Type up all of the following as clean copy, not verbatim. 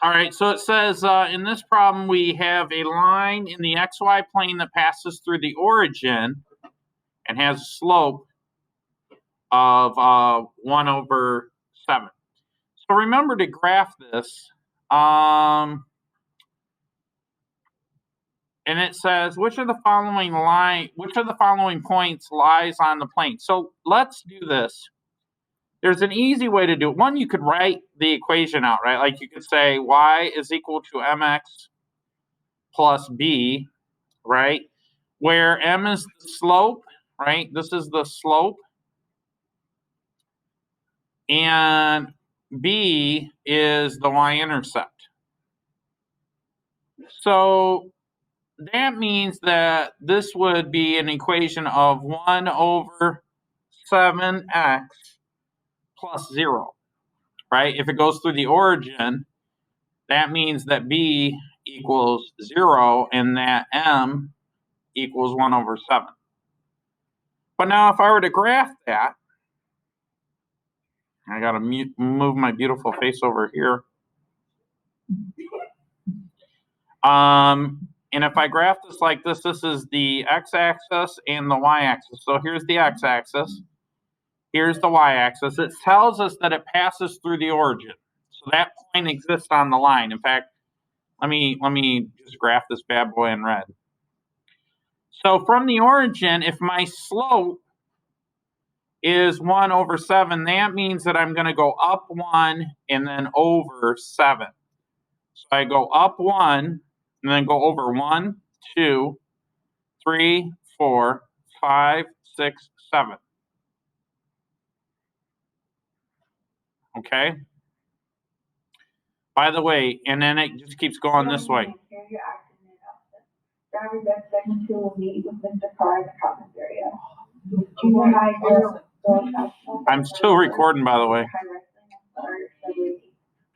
All right, so it says in this problem we have a line in the xy plane that passes through the origin and has a slope of 1/7. So remember to graph this. And it says which of the following points lies on the plane. So let's do this. There's an easy way to do it. One, you could write the equation out, right? Like you could say y is equal to mx plus b, right? Where m is the slope, right? This is the slope. And b is the y-intercept. So that means that this would be an equation of 1/7x plus 0, right? If it goes through the origin, that means that b equals 0 and that m equals 1/7. But now if I were to graph that, I got to move my beautiful face over here. And if I graph this like this, this is the x-axis and the y-axis. So here's the x-axis. Here's the y-axis. It tells us that it passes through the origin. So that point exists on the line. In fact, let me just graph this bad boy in red. So from the origin, if my slope is 1/7, that means that I'm going to go up 1 and then over 7. So I go up 1 and then go over 1, 2, 3, 4, 5, 6, 7. Okay? By the way, and then it just keeps going this way. I'm still recording, by the way.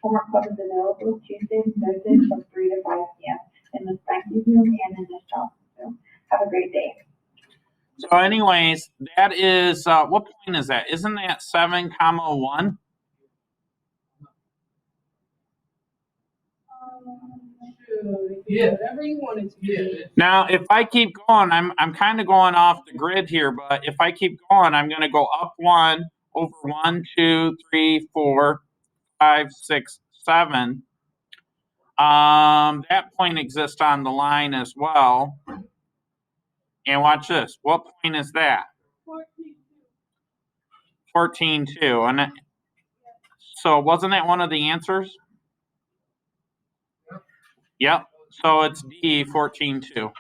Homework club is available Tuesdays and Thursdays from 3 to 5 p.m. in the Spanky Room and in this Johnson Room. Have a great day. So anyways, that is, what point is that? Isn't that 7,1? Yeah, whatever you wanted to do. Now, if I keep going, I'm kind of going off the grid here, but if I keep going, I'm going to go up 1, over 1, 2, 3, 4, 5, 6, 7. That point exists on the line as well. And watch this. What point is that? 14.2. And so wasn't that one of the answers? Yep. So it's D, 14.2.